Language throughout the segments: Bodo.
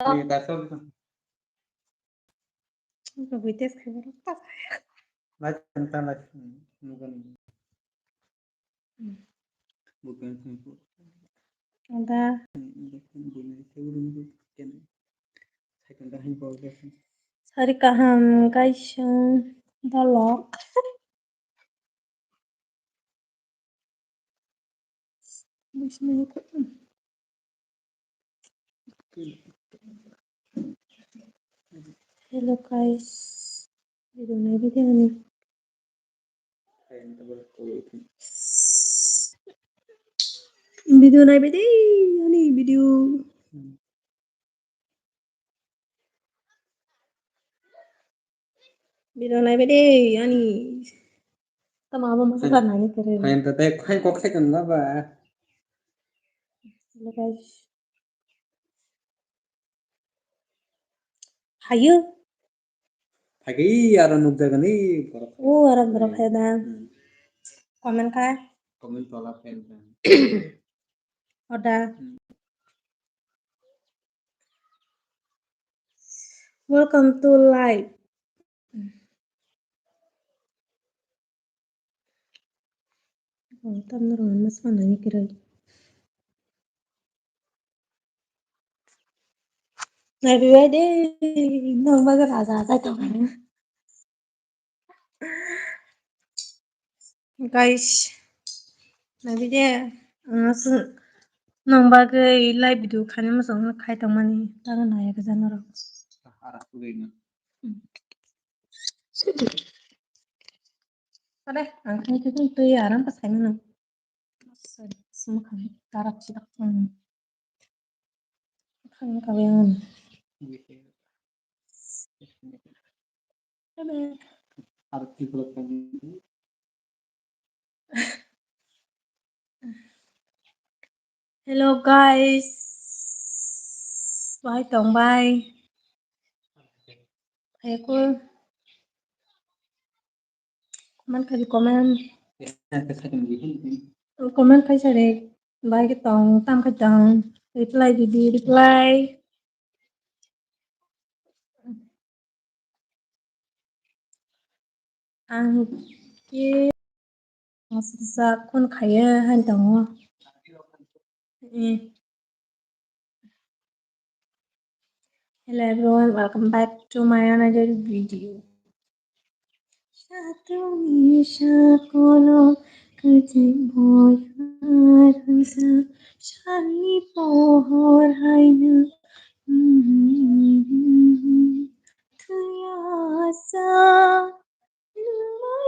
Забытая сковородка. Ada. Sorry kaham guys, dolok. Hello guys, video này video này. Video này video này video. Video này video này. Tama masa sana ni keren. Kain tete kain kok second lah ba. Hello guys. Hayu. Pagi ada nukta kan ni. Arab berapa ya? Komen kah? Komen tolak pen. Udah. Welcome to live. Tam naroon mas mana ni keren. Everyday nang baga raza to guys. Everyday as nang baga live video khane masong khai tamani tangan aya ka janaro. Arah tu gini. Ada angkai itu tu ya aram pas kain nang. Semua kan tarak sidak kan kawian. Harus dibelokkan. Hello guys. Bye tong bye. Aku komen comment kai sare bye cái tong tam cái tong reply di reply. Ang ki masa kun kaya han tong. Hello everyone, welcome back to my another video. Satu misha kono kete boy harsa shani pohor haina tuyasa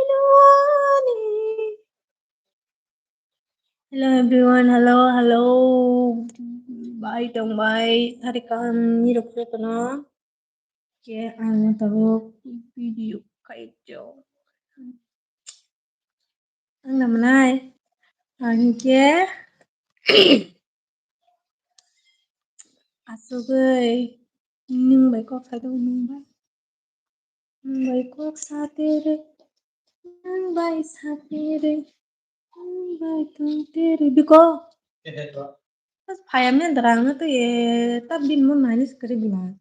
luani. Hello everyone, hello. Bye dong bye. Hari kan hidup na. Ke ang tarok video kayak jauh. Ang naman ay ang ke asugay nung bay ko sa nung bay ko sa tere nung bay sa tere nung bay tong tere biko pas payamnya derang na to ye tab din mo manis kari bilang.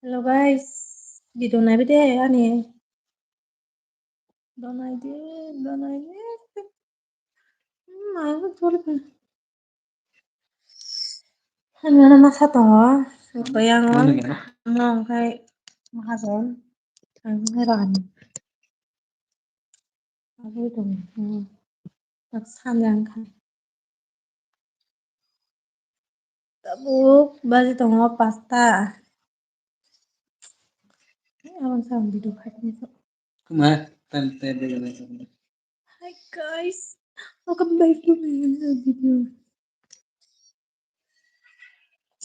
Hello guys, video na bide ani. Donai de. Aku tuh kan. Ano masa to? Ito yang nong kay mahasol. Ang heran. Ako ito. Nagsamyang ka. Tabuk, basi to nga pasta. Awan sa video kat nito. Kumah tante dengan itu. Hi guys, welcome back to my video.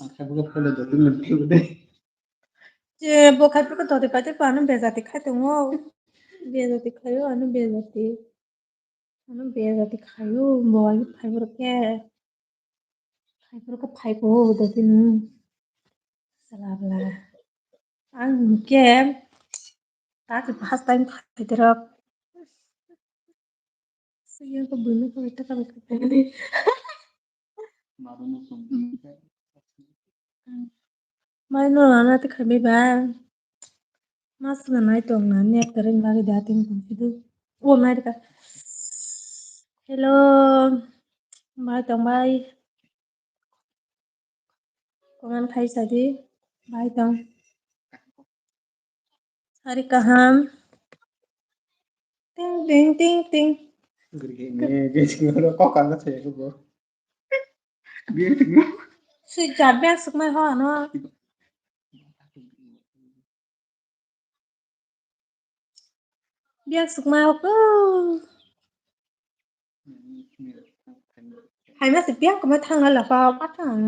Aku bukan kalau jadi nanti udah. Je bokat ko to de pate panu bezati khate ngo. Bezati khayo anu bezati khayo boy fiber ke. Fiber ko fiber do tin. Salah. Ang ke ta ke pas time khate Yang kebunuh kalau kita kalau kita mai no lana te khabe ba mas na nai tong na net karen ba ga tin pang sidu o mai ka hello mai tong bai kongan khai sa di bai tong hari kaham ting ting ting ting si chat ba suk mai ho no biak suk mai ho ko hai ma si biak ko ma thang la pa pa thang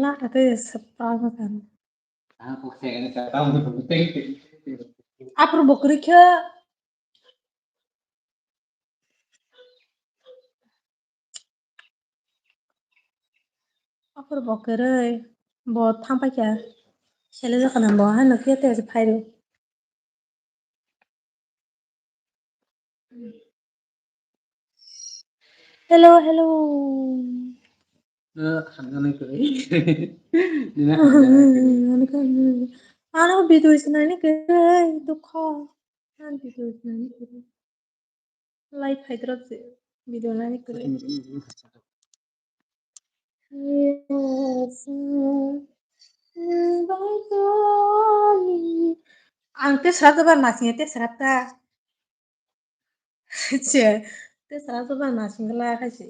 la ta te sap pa ma kan apro bokri kha apro bokre bo thang pa kya chele ja kana bo ha no kya te se phai ru hello hello ano video isnani kare dukho an video isnani kare live hydrop se video nani kare ang te sarap ba masing te sarap ta che te sarap ba masing la ka che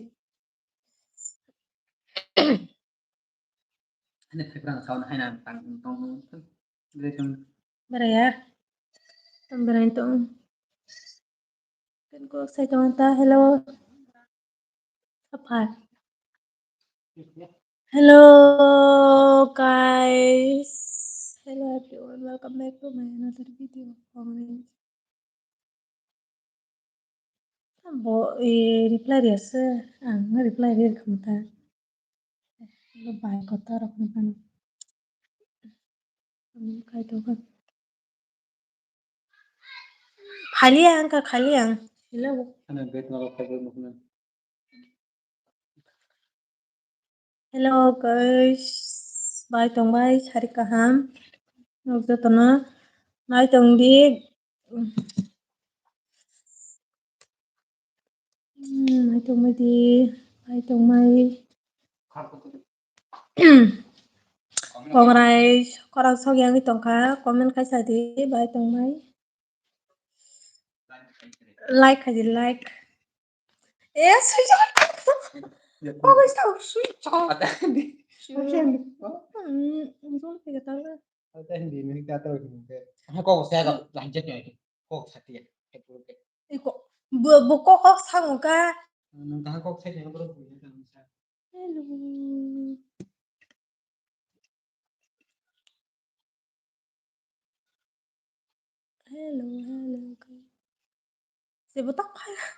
Ini sekarang sound hai nan tang tong tong bara ya tambara itong kan ko sai tong ta hello apa hello guys hello everyone welcome back to my another video bo reply dia se reply dia kamta lo bai ko ta rak kan kai to kan खाली आहे का खाली आहे hello hello guys bai tong bai hari kaham waktu tona bai tong di bai tong mai di bai tong mai kongrai korang sok yang di tongka komen kai sadi bai tong mai like aja like switch on oh guys tahu switch on musuh kita tahu lah hindi nagtatawa ko saya ka lanjut niya ko sa tiya 이거 뭐 꼭꼭 상어가 nung tahakok sa niya bro hello hello hello siapa tak payah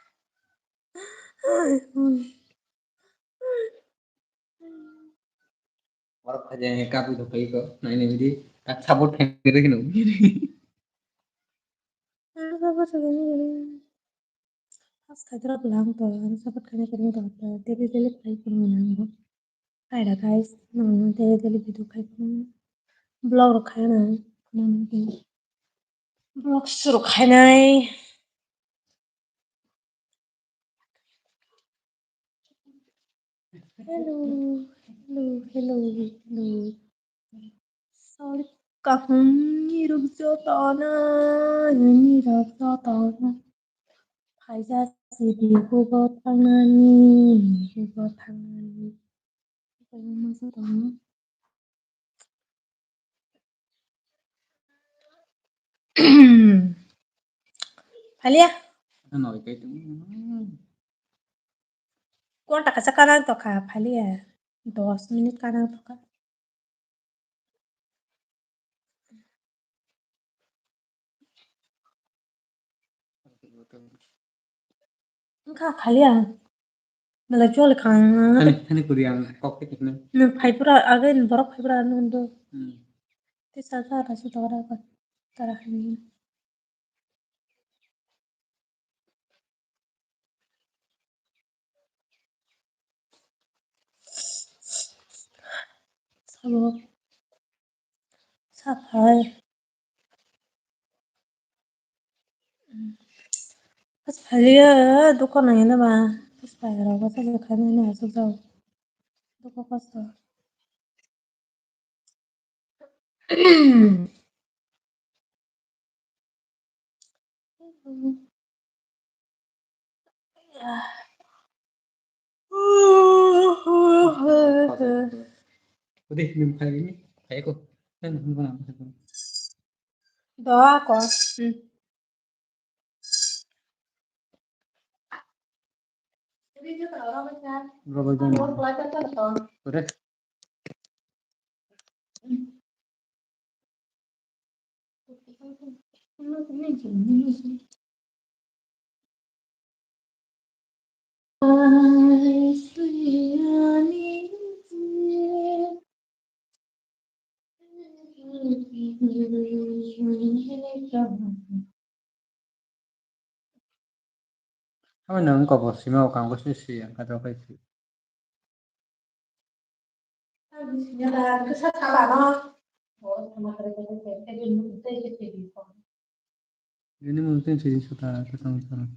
Warap aja yang kapu itu kayak kok. Nah ini jadi tak sabut kayak gitu gitu. apa segini gini pas kadra bilang tuh sahabat kami kering tuh dari dari kayak permainan kayak guys nang dari video kayak blog kayak nanti blog suruh kayak hello hello hello hello sorry kahum ni ruk jo ta na ni ruk jo ta na phải ra gì thì cô có thằng này cô có thằng này cô mà sao đó Alia Ano kayak itu. kau tak kasih kanan to kah Alia 2 menit kanan to kah enggak Alia malah jual kan Ini kuriang koktek ini. nah fiber agak borok fiber anu itu tisah ada sudah ada kan tarah ini Halo, Sakai. بس حاليا دوكا ناينا ما بس بعرف بس اللي كان هنا سوزاو دوكا قصة Udah minum kayak gini kayak aku kan minum apa sih? doa kok jadi dia orang kan Berapa jam? pelajar kan toh Udah. Apa namanya kok bos? Mau kamu sih yang kata apa itu? Ini mungkin jadi sudah ketemu sama.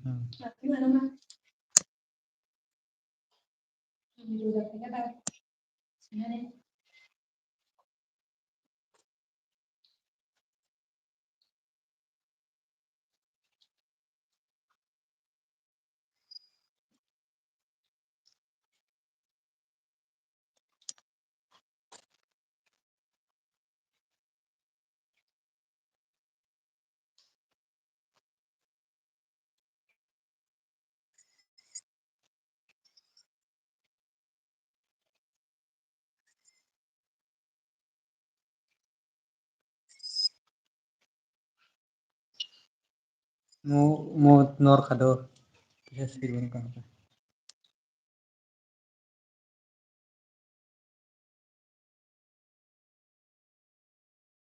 Mau nor kado. Bisa sih kan.